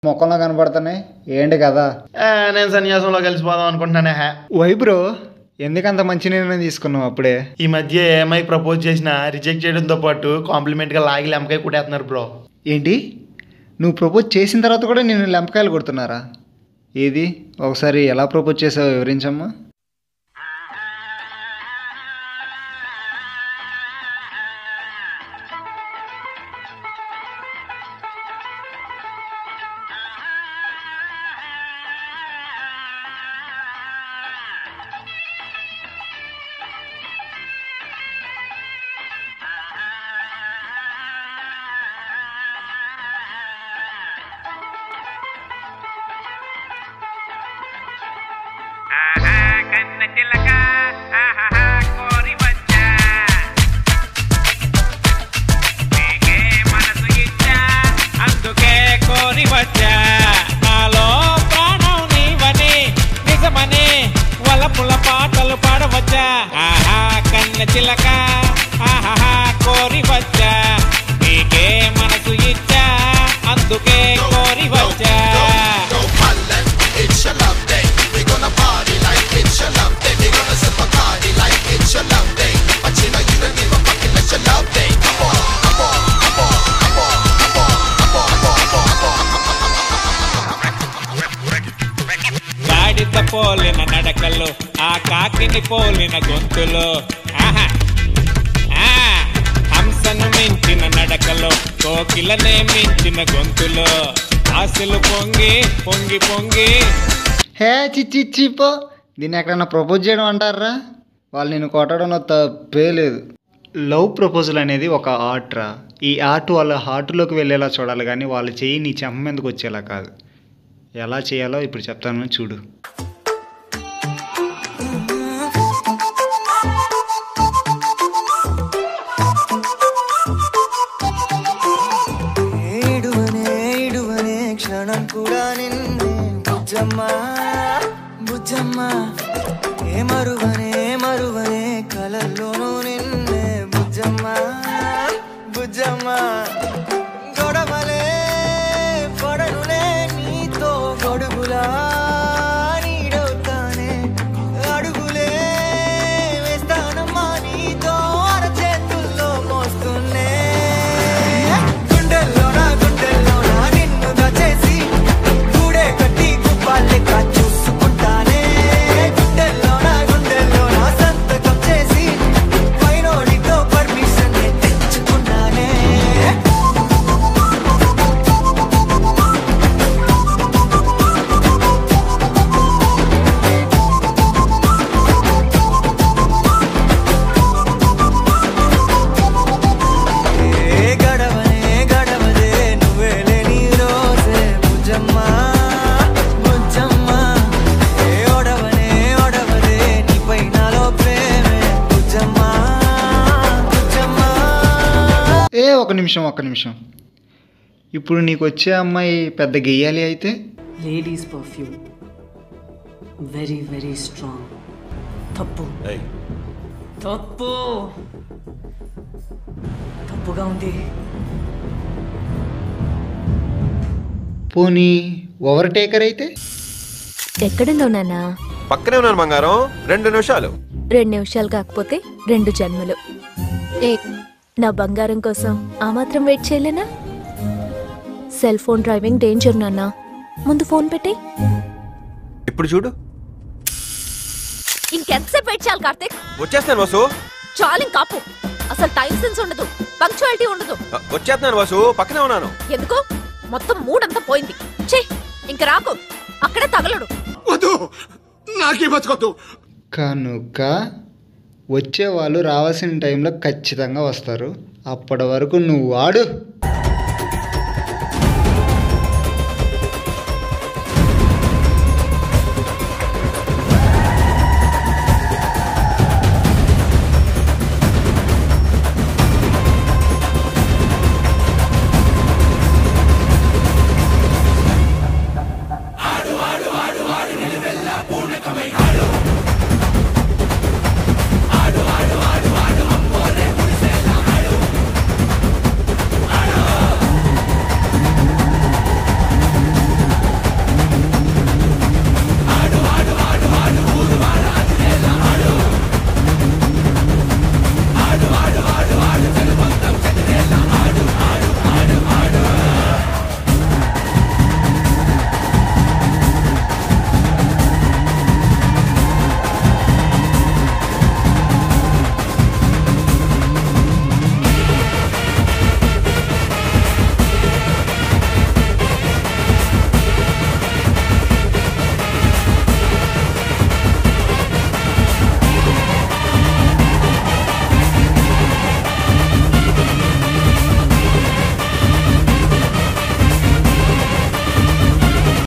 మొక్కల్లో కనపడుతున్నాయి ఏంటి కదా? నేను సన్యాసంలో కలిసిపోదాం అనుకుంటున్నానే. వై బ్రో, ఎందుకంత మంచి నిర్ణయం తీసుకున్నావు అప్పుడే? ఈ మధ్య ఏమై ప్రపోజ్ చేసినా రిజెక్ట్ చేయడంతో పాటు కాంప్లిమెంట్గా లాగి లెంపకాయ కొట్టేస్తున్నారు బ్రో. ఏంటి, నువ్వు ప్రపోజ్ చేసిన తర్వాత కూడా నేను లెంపకాయలు కొడుతున్నారా? ఏది ఒకసారి ఎలా ప్రపోజ్ చేసావో వివరించమ్మా. నాలో ప్రాణం నీవని నిజమని వలపుల పాటలు పాడవచ్చా. ఆహా కన్న చిలక ఆహా కోరి వచ్చా, నీకే మనసు ఇచ్చా అందుకే కోరి వచ్చా. గాడిద పోలిన నడకలు ఆ కాకిని పోలిన గొంతులు, హంసను మించిన నడకలు కోకిలనే మించిన గొంతులు, ఆశలు పొంగి పొంగి పొంగి. హే చిచ్చిచ్చిపో, దీన్ని ఎక్కడన్నా ప్రపోజ్ చేయడం అంటారా? వాళ్ళు నేను కొట్టడంలో తప్పే లేదు. లవ్ ప్రపోజల్ అనేది ఒక ఆర్ట్ రా. ఈ ఆర్ట్ వాళ్ళ హార్ట్లోకి వెళ్ళేలా చూడాలి, కానీ వాళ్ళు చెయ్యి నీ చెంప మీదకి వచ్చేలా కాదు. ఎలా చేయాలో ఇప్పుడు చెప్తాను చూడు. క్షణం కూడా నిన్నే బుజ్జమ్మా బుజ్జమ్మా, ఏ మరువనే మరువనే కలల్లోనూ నిన్నే బుజ్జమ్మా బుజ్జమ్మా. గొడవలే పడనులే నీతో గొడుగులా నీడవుతానే, అడుగులే వేస్తానమ్మా నీతో అరచేతుల్లో మోస్తున్నే. గుండెల్లోనా గుండెల్లోనా నిన్ను దచేసి గూడే కట్టి గుప్పాలెక్క చూసుకుంటానే. గుండెల్లోనా గుండెల్లోనా సంతకం చేసి పైనోడితో పర్మిషన్ తెచ్చుకున్నానే. గడవనే గడవదే నువ్వే లేని రోజే బుజ్జమ్మా బుజ్జమ్మా, ఏ ఒడవనే ఒడవదే నీపై నాలో ప్రేమే బుజ్జమ్మా బుజ్జమ్మా. ఒక్క నిమిషం. ఇప్పుడు నీకు వచ్చే అమ్మాయి పెద్ద గెయ్యాలి అయితే? Ladies perfume very very strong. తప్పు తప్పు తప్పుగా ఉంది. పోనీ ఓవర్టేకర్ అయితే? ఎక్కడున్నావు నాన్నా? పక్కనే ఉన్నాను బంగారం, 2 నిమిషాలు. 2 నిమిషాలు కాకపోతే 2 జన్మలు. నా బంగారం కోసం ఆ మాత్రం వెయిట్ చేయలేనా? సెల్ ఫోన్ డ్రైవింగ్ డేంజర్ నాన్నా, ముందు ఫోన్ పెట్టి. ఇప్పుడు చూడు. ఇంకెంతసేపు వెయిట్ చేయాలి కార్తీక్? వచ్చేస్తాను వసు. చాలు కాపు, అసలు టైం సెన్స్ ఉండదు, పంక్చువాలిటీ ఉండదు. వచ్చేస్తున్నాను వసు, పక్కనే ఉన్నాను. ఎందుకు? మొత్తం మూడంతా పోయింది. ఛీ, ఇంక రాకు, అక్కడే తగలడు. కనుక వచ్చే వాళ్ళు రావాల్సిన టైంలో ఖచ్చితంగా వస్తారు. అప్పటి వరకు నువ్వు ఆడు.